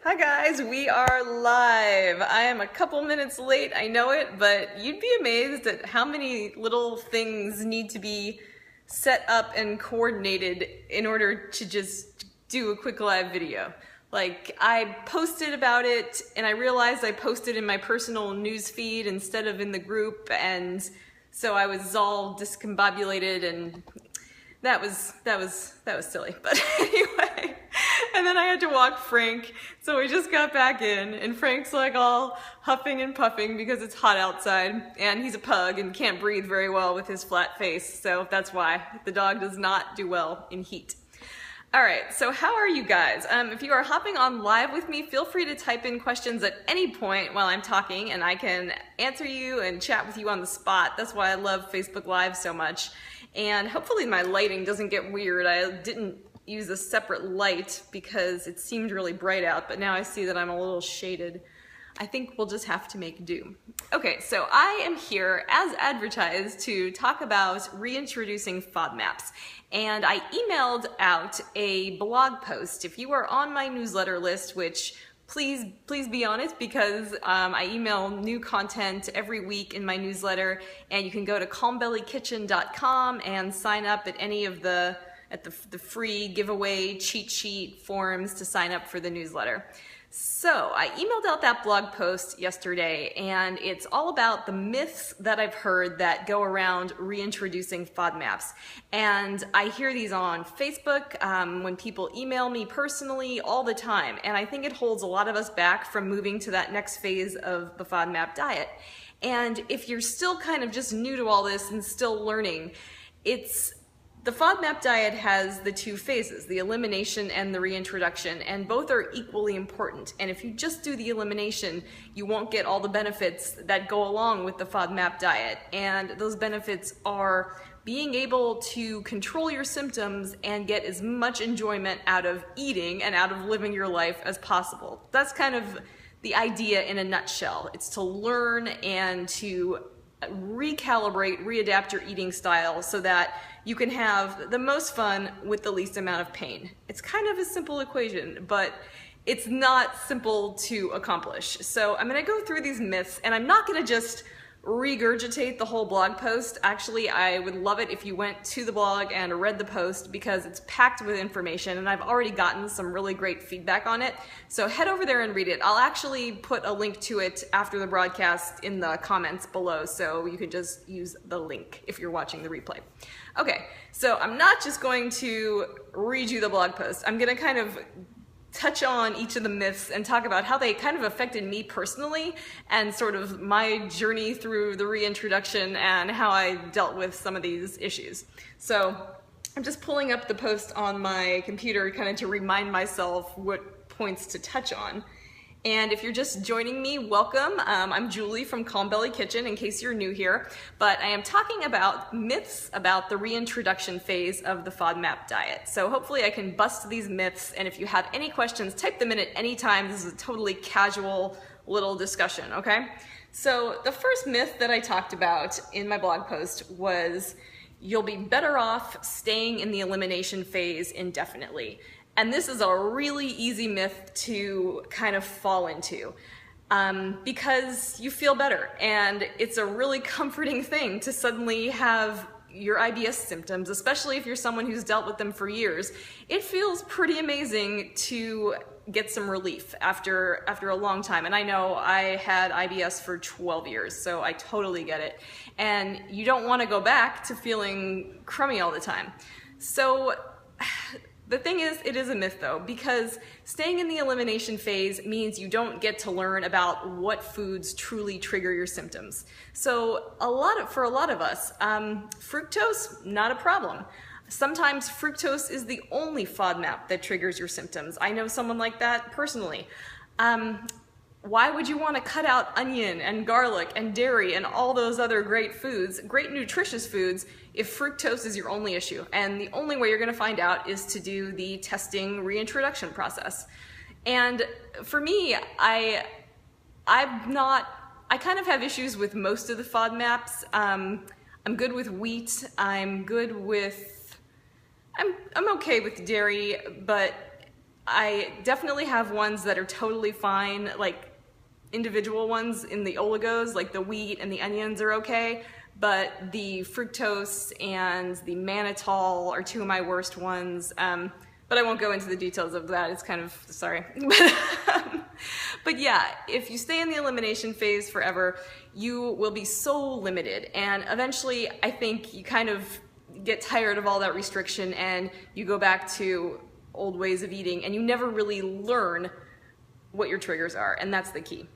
Hi guys, we are live. I am a couple minutes late, I know it, but you'd be amazed at how many little things need to be set up and coordinated in order to just do a quick live video. Like, I posted about it and I realized I posted in my personal news feed instead of in the group, and so I was all discombobulated, and that was silly. But anyway, and then I had to walk Frank, so we just got back in, and Frank's like all huffing and puffing because it's hot outside, and he's a pug and can't breathe very well with his flat face, so that's why the dog does not do well in heat. All right, so how are you guys? If you are hopping on live with me, feel free to type in questions at any point while I'm talking, and I can answer you and chat with you on the spot. That's why I love Facebook Live so much. And hopefully my lighting doesn't get weird. I didn't use a separate light because it seemed really bright out, but now I see that I'm a little shaded. I think we'll just have to make do. Okay, so I am here as advertised to talk about reintroducing FODMAPs. And I emailed out a blog post. If you are on my newsletter list, which please be on it, because I email new content every week in my newsletter, and you can go to calmbellykitchen.com and sign up at any of the free giveaway cheat sheet forums to sign up for the newsletter. So I emailed out that blog post yesterday, and it's all about the myths that I've heard that go around reintroducing FODMAPs. And I hear these on Facebook, when people email me personally all the time, and I think it holds a lot of us back from moving to that next phase of the FODMAP diet. And if you're still kind of just new to all this and still learning, the FODMAP diet has the two phases, the elimination and the reintroduction, and both are equally important. And if you just do the elimination, you won't get all the benefits that go along with the FODMAP diet. And those benefits are being able to control your symptoms and get as much enjoyment out of eating and out of living your life as possible. That's kind of the idea in a nutshell. It's to learn and to recalibrate, readapt your eating style so that you can have the most fun with the least amount of pain. It's kind of a simple equation, but it's not simple to accomplish. So I'm gonna go through these myths, and I'm not gonna just regurgitate the whole blog post. Actually, I would love it if you went to the blog and read the post, because it's packed with information, and I've already gotten some really great feedback on it. So head over there and read it. I'll actually put a link to it after the broadcast in the comments below, so you can just use the link if you're watching the replay. Okay, so I'm not just going to read you the blog post. I'm gonna kind of touch on each of the myths and talk about how they kind of affected me personally and sort of my journey through the reintroduction and how I dealt with some of these issues. So I'm just pulling up the post on my computer kind of to remind myself what points to touch on. And if you're just joining me, welcome. I'm Julie from Calm Belly Kitchen, in case you're new here. But I am talking about myths about the reintroduction phase of the FODMAP diet. So hopefully I can bust these myths, and if you have any questions, type them in at any time. This is a totally casual little discussion, okay? So the first myth that I talked about in my blog post was you'll be better off staying in the elimination phase indefinitely. And this is a really easy myth to kind of fall into because you feel better, and it's a really comforting thing to suddenly have your IBS symptoms, especially if you're someone who's dealt with them for years. It feels pretty amazing to get some relief after a long time. And I know I had IBS for 12 years, so I totally get it. And you don't want to go back to feeling crummy all the time. So the thing is, it is a myth though, because staying in the elimination phase means you don't get to learn about what foods truly trigger your symptoms. So for a lot of us, fructose, not a problem. Sometimes fructose is the only FODMAP that triggers your symptoms. I know someone like that personally. Why would you want to cut out onion and garlic and dairy and all those other great foods, great nutritious foods, if fructose is your only issue? And the only way you're going to find out is to do the testing reintroduction process. And for me, I kind of have issues with most of the FODMAPs. I'm good with wheat. I'm okay with dairy, but I definitely have ones that are totally fine, like individual ones in the oligos, like the wheat and the onions are okay, but the fructose and the mannitol are two of my worst ones. But I won't go into the details of that, it's kind of, sorry. But yeah, if you stay in the elimination phase forever, you will be so limited, and eventually I think you kind of get tired of all that restriction and you go back to old ways of eating, and you never really learn what your triggers are, and that's the key.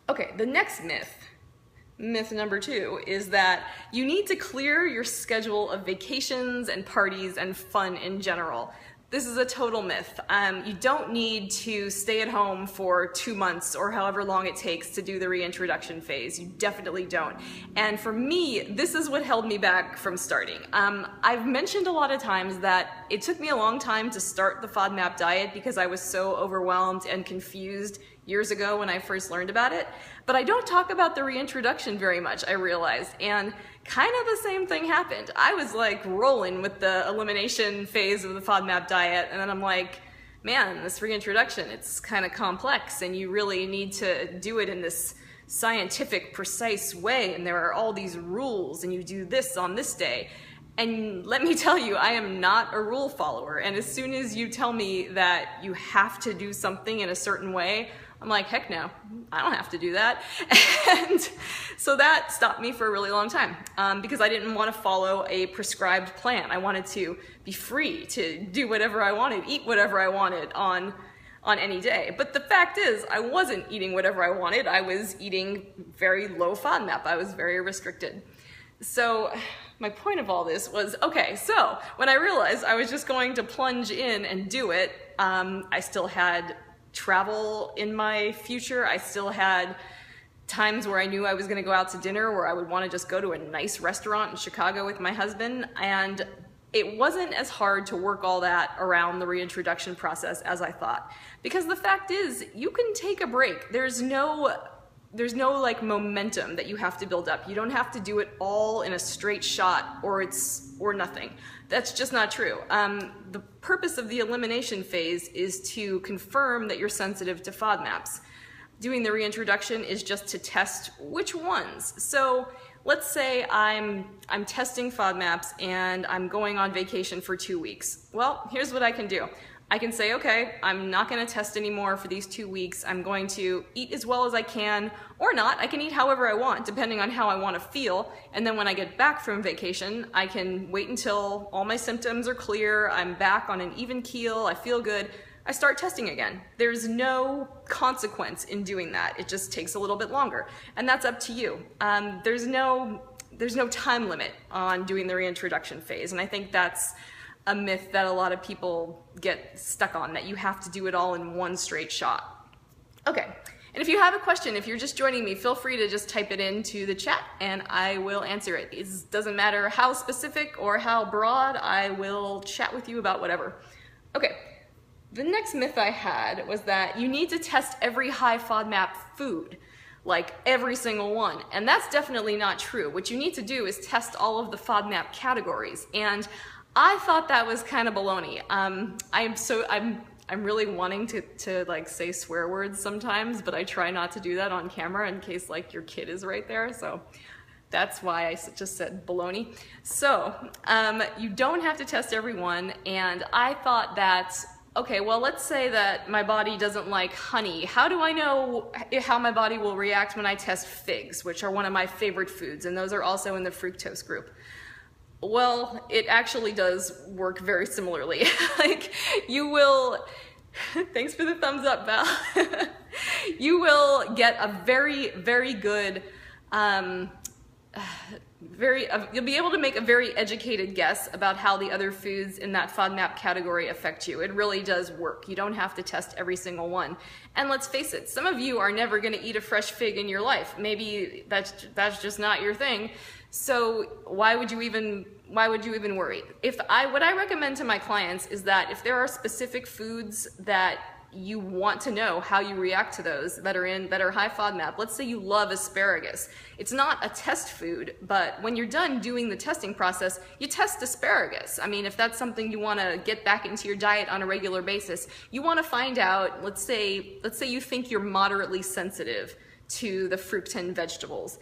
Okay, the next myth number 2, is that you need to clear your schedule of vacations and parties and fun in general. This is a total myth. You don't need to stay at home for 2 months or however long it takes to do the reintroduction phase. You definitely don't. And for me, this is what held me back from starting. I've mentioned a lot of times that it took me a long time to start the FODMAP diet because I was so overwhelmed and confused years ago when I first learned about it. But I don't talk about the reintroduction very much, I realized. And kind of the same thing happened. I was like rolling with the elimination phase of the FODMAP diet, and then I'm like, man, this reintroduction, it's kind of complex, and you really need to do it in this scientific, precise way, and there are all these rules, and you do this on this day. And let me tell you, I am not a rule follower, and as soon as you tell me that you have to do something in a certain way, I'm like, heck no, I don't have to do that. And so that stopped me for a really long time because I didn't want to follow a prescribed plan. I wanted to be free to do whatever I wanted, eat whatever I wanted on any day. But the fact is, I wasn't eating whatever I wanted. I was eating very low FODMAP. I was very restricted. So my point of all this was, okay, so when I realized I was just going to plunge in and do it, I still had travel in my future. I still had times where I knew I was going to go out to dinner, where I would want to just go to a nice restaurant in Chicago with my husband, and it wasn't as hard to work all that around the reintroduction process as I thought. Because the fact is, you can take a break. There's no like momentum that you have to build up. You don't have to do it all in a straight shot or nothing. That's just not true. The purpose of the elimination phase is to confirm that you're sensitive to FODMAPs. Doing the reintroduction is just to test which ones. So let's say I'm testing FODMAPs and I'm going on vacation for 2 weeks. Well, here's what I can do. I can say, okay, I'm not going to test anymore for these 2 weeks. I'm going to eat as well as I can, or not. I can eat however I want, depending on how I want to feel. And then when I get back from vacation, I can wait until all my symptoms are clear, I'm back on an even keel, I feel good. I start testing again. There's no consequence in doing that. It just takes a little bit longer. And that's up to you. There's no time limit on doing the reintroduction phase. And I think that's a myth that a lot of people get stuck on, that you have to do it all in one straight shot. Okay, and if you have a question, if you're just joining me, feel free to just type it into the chat and I will answer it. It doesn't matter how specific or how broad, I will chat with you about whatever. Okay, the next myth I had was that you need to test every high FODMAP food, like every single one, and that's definitely not true. What you need to do is test all of the FODMAP categories, and I thought that was kind of baloney. I'm really wanting to like say swear words sometimes, but I try not to do that on camera in case like your kid is right there, so that's why I just said baloney. So you don't have to test everyone, and I thought that, okay, well, let's say that my body doesn't like honey. How do I know how my body will react when I test figs, which are one of my favorite foods, and those are also in the fructose group? Well, it actually does work very similarly. Like, you will, thanks for the thumbs up, Val. You will get a very, very good, you'll be able to make a very educated guess about how the other foods in that FODMAP category affect you. It really does work. You don't have to test every single one. And let's face it, some of you are never going to eat a fresh fig in your life. Maybe that's just not your thing. So why would you even worry? What I recommend to my clients is that if there are specific foods that you want to know how you react to those that are high FODMAP. Let's say you love asparagus. It's not a test food, but when you're done doing the testing process, you test asparagus. I mean, if that's something you want to get back into your diet on a regular basis, you want to find out, let's say you think you're moderately sensitive to the fructan vegetables.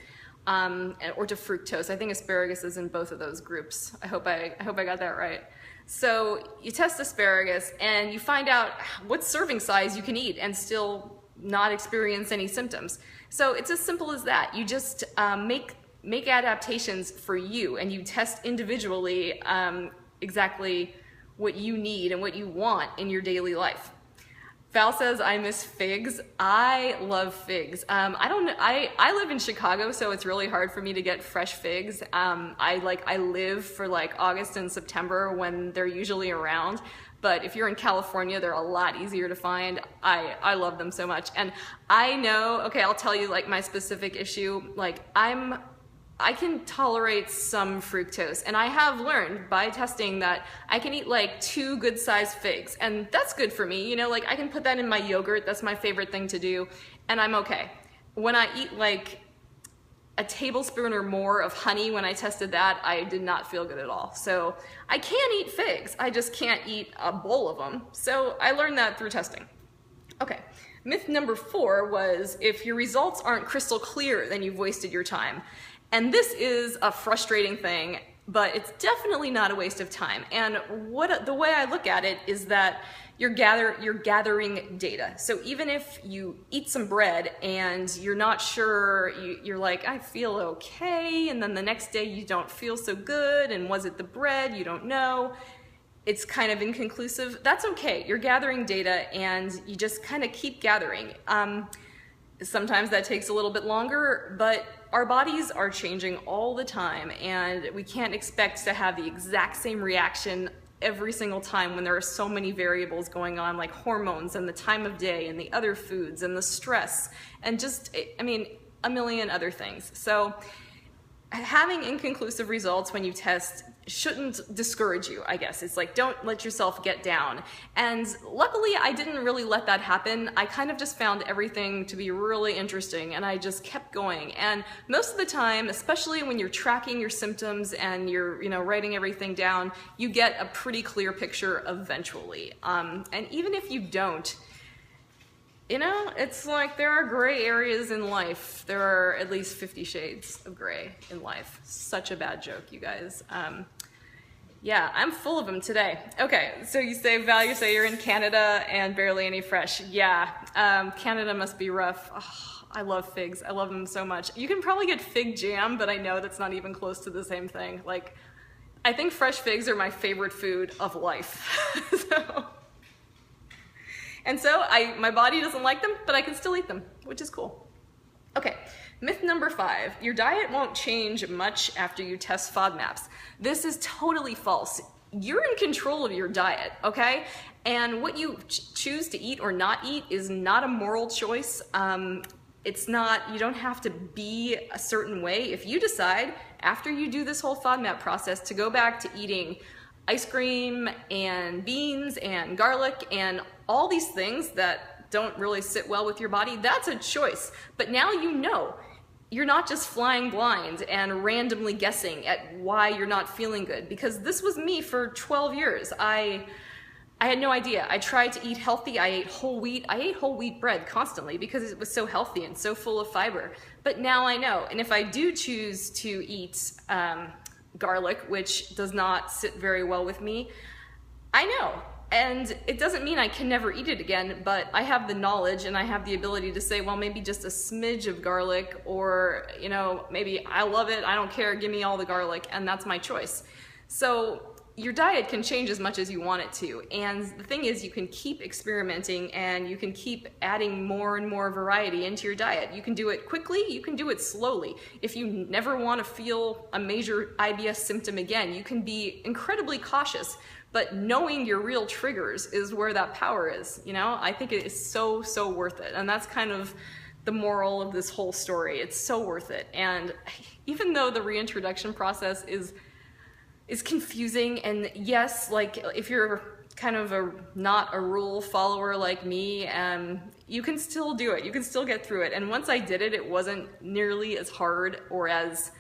Or to fructose. I think asparagus is in both of those groups. I hope I got that right. So you test asparagus and you find out what serving size you can eat and still not experience any symptoms. So it's as simple as that. You just make adaptations for you, and you test individually exactly what you need and what you want in your daily life. Val says, I miss figs. I love figs. I live in Chicago, so it's really hard for me to get fresh figs. I live for like August and September when they're usually around. But if you're in California, they're a lot easier to find. I love them so much. And I know, okay, I'll tell you like my specific issue. Like I can tolerate some fructose, and I have learned by testing that I can eat like 2 good-sized figs, and that's good for me. You know, like I can put that in my yogurt. That's my favorite thing to do, and I'm okay. When I eat like a tablespoon or more of honey, when I tested that, I did not feel good at all. So I can eat figs. I just can't eat a bowl of them. So I learned that through testing. Okay. Myth number 4 was, if your results aren't crystal clear, then you've wasted your time. And this is a frustrating thing, but it's definitely not a waste of time. And the way I look at it is that you're gathering data. So even if you eat some bread and you're not sure, you're like, I feel okay, and then the next day you don't feel so good, and was it the bread? You don't know. It's kind of inconclusive. That's okay. You're gathering data, and you just kind of keep gathering. Sometimes that takes a little bit longer, but our bodies are changing all the time, and we can't expect to have the exact same reaction every single time when there are so many variables going on, like hormones and the time of day and the other foods and the stress and just, I mean, a million other things. So having inconclusive results when you test shouldn't discourage you, I guess. It's like, don't let yourself get down. And luckily, I didn't really let that happen. I kind of just found everything to be really interesting, and I just kept going. And most of the time, especially when you're tracking your symptoms and you're, writing everything down, you get a pretty clear picture eventually. And even if you don't, it's like there are gray areas in life. There are at least 50 shades of gray in life. Such a bad joke, you guys. Yeah, I'm full of them today. Okay, so you say, Val, you say you're in Canada and barely any fresh. Yeah, Canada must be rough. Oh, I love figs. I love them so much. You can probably get fig jam, but I know that's not even close to the same thing. Like, I think fresh figs are my favorite food of life. And so my body doesn't like them, but I can still eat them, which is cool. Okay, myth number 5, your diet won't change much after you test FODMAPs. This is totally false. You're in control of your diet, okay? And what you choose to eat or not eat is not a moral choice. You don't have to be a certain way. If you decide after you do this whole FODMAP process to go back to eating ice cream and beans and garlic and all these things that don't really sit well with your body, that's a choice. But now you know. You're not just flying blind and randomly guessing at why you're not feeling good, because this was me for 12 years. I had no idea. I tried to eat healthy. I ate whole wheat. I ate whole wheat bread constantly because it was so healthy and so full of fiber. But now I know. And if I do choose to eat garlic, which does not sit very well with me, I know. And it doesn't mean I can never eat it again, but I have the knowledge and I have the ability to say, well, maybe just a smidge of garlic, or, maybe I love it, I don't care, give me all the garlic, and that's my choice. So your diet can change as much as you want it to. And the thing is, you can keep experimenting and you can keep adding more and more variety into your diet. You can do it quickly, you can do it slowly. If you never want to feel a major IBS symptom again, you can be incredibly cautious. But knowing your real triggers is where that power is, I think it is so, so worth it. And that's kind of the moral of this whole story. It's so worth it. And even though the reintroduction process is confusing, and yes, like if you're kind of not a rule follower like me, you can still do it. You can still get through it. And once I did it, it wasn't nearly as hard or as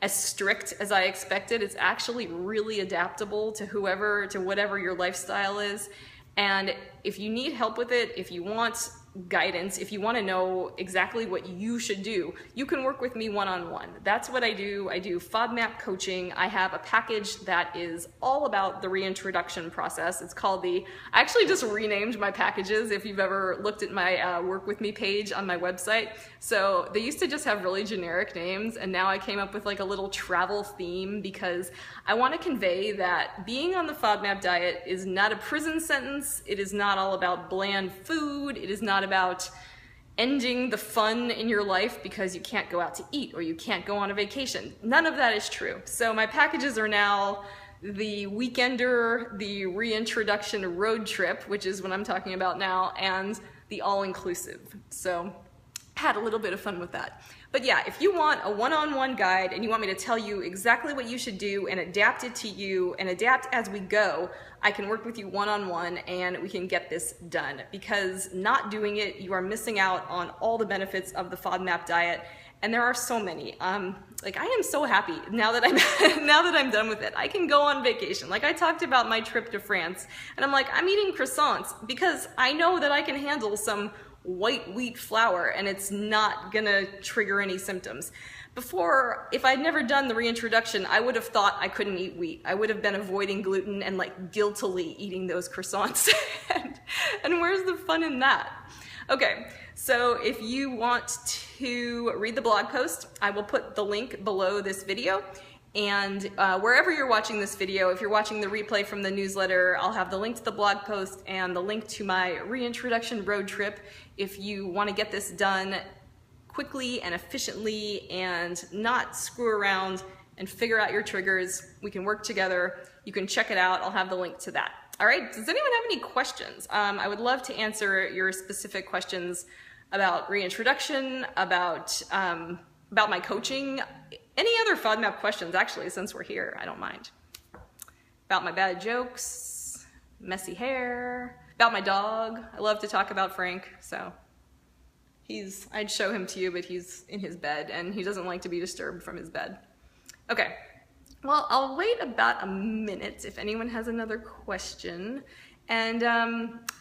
strict as I expected. It's actually really adaptable to whatever your lifestyle is. And if you need help with it, if you want guidance, if you want to know exactly what you should do, you can work with me one-on-one. That's what I do. I do FODMAP coaching. I have a package that is all about the reintroduction process. It's called I actually just renamed my packages if you've ever looked at my work with me page on my website. So they used to just have really generic names, and now I came up with like a little travel theme because I want to convey that being on the FODMAP diet is not a prison sentence. It is not all about bland food. It is not about ending the fun in your life because you can't go out to eat or you can't go on a vacation. None of that is true. So my packages are now the Weekender, the Reintroduction Road Trip, which is what I'm talking about now, and the All-Inclusive. So had a little bit of fun with that. But yeah, if you want a one-on-one guide and you want me to tell you exactly what you should do and adapt it to you and adapt as we go, I can work with you one-on-one and we can get this done. Because not doing it, you are missing out on all the benefits of the FODMAP diet, and there are so many. Like, I am so happy now that I'm done with it. I can go on vacation. Like, I talked about my trip to France, and I'm like, I'm eating croissants because I know that I can handle some white wheat flour and it's not gonna trigger any symptoms. Before, if I'd never done the reintroduction, I would have thought I couldn't eat wheat. I would have been avoiding gluten and like guiltily eating those croissants. and where's the fun in that? Okay, so if you want to read the blog post, I will put the link below this video. And wherever you're watching this video, if you're watching the replay from the newsletter, I'll have the link to the blog post and the link to my reintroduction road trip. If you want to get this done quickly and efficiently and not screw around and figure out your triggers, we can work together. You can check it out. I'll have the link to that. All right, does anyone have any questions? I would love to answer your specific questions about reintroduction, about my coaching, any other FODMAP questions, actually, since we're here, I don't mind. About my bad jokes, messy hair, about my dog. I love to talk about Frank, so I'd show him to you, but he's in his bed and he doesn't like to be disturbed from his bed. Okay, well, I'll wait about a minute if anyone has another question. And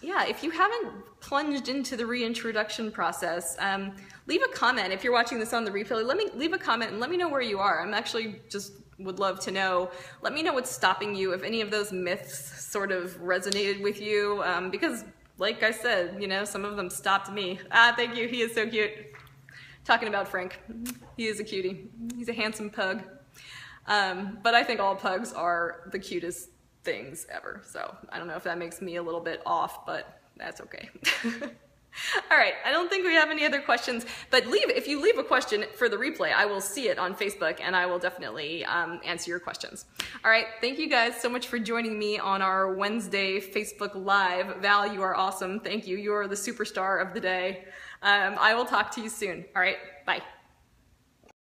yeah, if you haven't plunged into the reintroduction process, leave a comment. If you're watching this on the replay, leave a comment and let me know where you are. I'm actually just would love to know. Let me know what's stopping you, if any of those myths sort of resonated with you, because like I said, you know, some of them stopped me. Thank you, he is so cute. Talking about Frank, he is a cutie. He's a handsome pug. But I think all pugs are the cutest things ever. So I don't know if that makes me a little bit off, but that's okay. All right, I don't think we have any other questions, but if you leave a question for the replay, I will see it on Facebook and I will definitely answer your questions. All right, thank you guys so much for joining me on our Wednesday Facebook Live. Val, you are awesome. Thank you. You are the superstar of the day. I will talk to you soon. All right, bye.